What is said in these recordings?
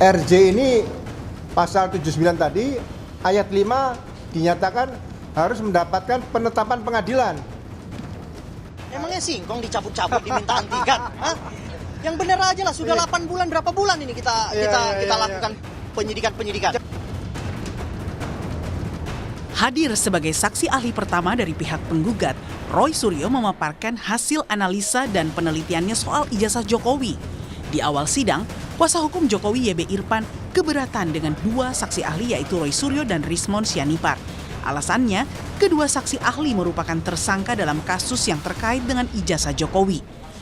RJ ini pasal 79 tadi ayat 5 dinyatakan harus mendapatkan penetapan pengadilan. Emangnya singkong dicabut-cabut diminta hentikan? Hah? Yang benar aja lah, sudah 8 bulan, berapa bulan ini kita lakukan penyidikan. Hadir sebagai saksi ahli pertama dari pihak penggugat, Roy Suryo memaparkan hasil analisa dan penelitiannya soal ijazah Jokowi. Di awal sidang, kuasa hukum Jokowi YB Irfan keberatan dengan dua saksi ahli yaitu Roy Suryo dan Rismond Sianipar. Alasannya, kedua saksi ahli merupakan tersangka dalam kasus yang terkait dengan ijazah Jokowi.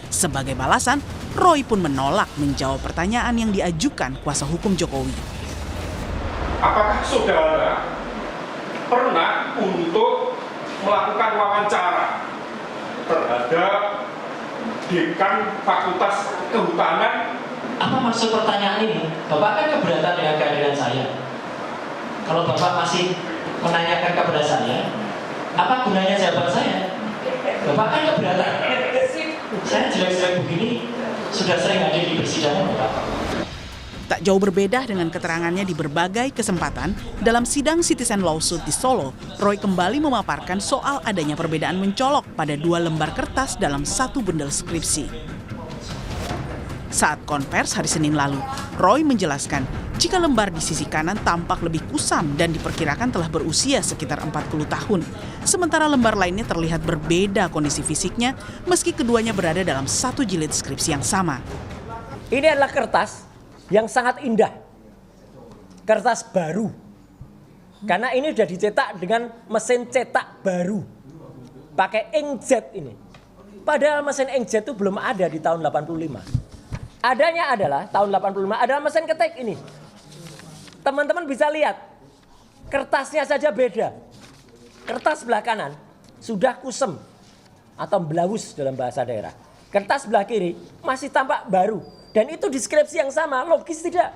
Sebagai balasan, Roy pun menolak menjawab pertanyaan yang diajukan kuasa hukum Jokowi. Apakah saudara pernah untuk melakukan wawancara terhadap dekan Fakultas Kehutanan? Apa maksud pertanyaan ini? Bapak kan keberatan dengan kehadiran saya. Kalau Bapak masih menanyakan kepada saya, apa gunanya jawaban saya? Bapak kan keberatan. Saya jelek-jelek begini sudah sering hadir di persidangan, Bapak. Tak jauh berbeda dengan keterangannya di berbagai kesempatan, dalam sidang Citizen Lawsuit di Solo, Roy kembali memaparkan soal adanya perbedaan mencolok pada 2 lembar kertas dalam 1 bundel skripsi. Saat konvers hari Senin lalu, Roy menjelaskan jika lembar di sisi kanan tampak lebih kusam dan diperkirakan telah berusia sekitar 40 tahun. Sementara lembar lainnya terlihat berbeda kondisi fisiknya meski keduanya berada dalam 1 jilid skripsi yang sama. Ini adalah kertas yang sangat indah, kertas baru, karena ini sudah dicetak dengan mesin cetak baru, pakai inkjet ini. Padahal mesin inkjet itu belum ada di tahun 85. Adanya adalah tahun 85 adalah mesin ketik ini. Teman-teman bisa lihat, kertasnya saja beda. Kertas sebelah kanan sudah kusem atau belawus dalam bahasa daerah. Kertas sebelah kiri masih tampak baru. Dan itu deskripsi yang sama, logis tidak?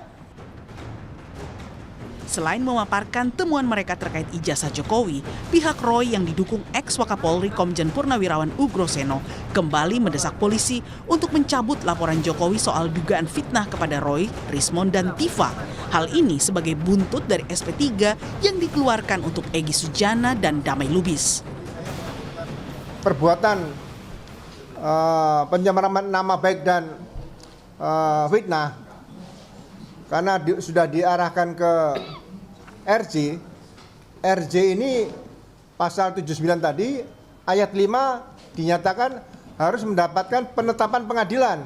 Selain memaparkan temuan mereka terkait ijazah Jokowi, pihak Roy yang didukung ex-Wakapolri Komjen Purnawirawan Ugroseno kembali mendesak polisi untuk mencabut laporan Jokowi soal dugaan fitnah kepada Roy, Rismond, dan Tifa. Hal ini sebagai buntut dari SP3 yang dikeluarkan untuk Egy Sujana dan Damai Lubis. Perbuatan pencemaran nama baik dan fitnah karena sudah diarahkan ke RJ ini pasal 79 tadi ayat 5 dinyatakan harus mendapatkan penetapan pengadilan.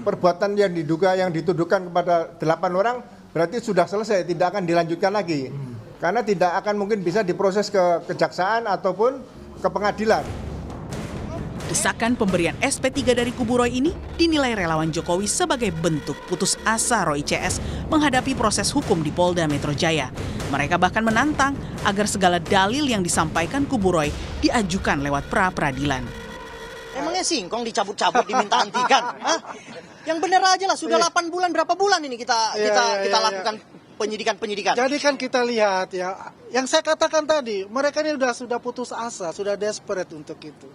Perbuatan yang dituduhkan kepada 8 orang berarti sudah selesai, tidak akan dilanjutkan lagi. Karena tidak akan mungkin bisa diproses ke kejaksaan ataupun ke pengadilan. Desakan pemberian SP3 dari kubu Roy ini dinilai relawan Jokowi sebagai bentuk putus asa Roy CS menghadapi proses hukum di Polda Metro Jaya. Mereka bahkan menantang agar segala dalil yang disampaikan kubu Roy diajukan lewat pra-peradilan. Emangnya singkong dicabut-cabut diminta hentikan? Hah? Yang benar aja lah, sudah 8 bulan, berapa bulan ini kita lakukan penyidikan. Jadi kan kita lihat ya, yang saya katakan tadi, mereka ini sudah putus asa, sudah desperate untuk itu.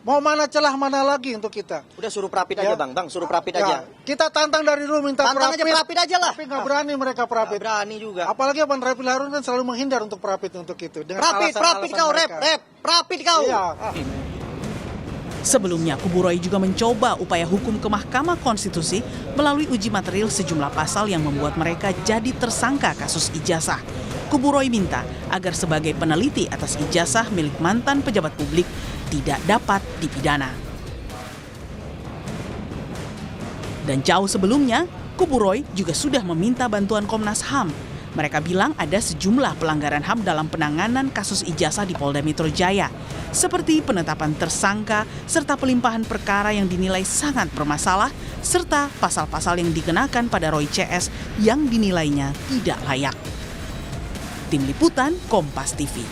Mau mana celah mana lagi untuk kita? Udah suruh prapit aja bang, suruh prapit aja. Kita tantang dari dulu minta tantang prapit. Aja prapit aja lah. Tapi nggak berani mereka prapit. Gak berani juga. Apalagi Abang Refil Harun kan selalu menghindar untuk prapit untuk itu. Prapit kau, prapit kau. Iya. Sebelumnya, kubu Roy juga mencoba upaya hukum ke Mahkamah Konstitusi melalui uji material sejumlah pasal yang membuat mereka jadi tersangka kasus ijazah. Kubu Roy minta agar sebagai peneliti atas ijazah milik mantan pejabat publik tidak dapat dipidana. Dan jauh sebelumnya, kubu Roy juga sudah meminta bantuan Komnas HAM. Mereka bilang ada sejumlah pelanggaran HAM dalam penanganan kasus ijazah di Polda Metro Jaya, seperti penetapan tersangka serta pelimpahan perkara yang dinilai sangat bermasalah, serta pasal-pasal yang dikenakan pada Roy CS yang dinilainya tidak layak. Tim Liputan Kompas TV.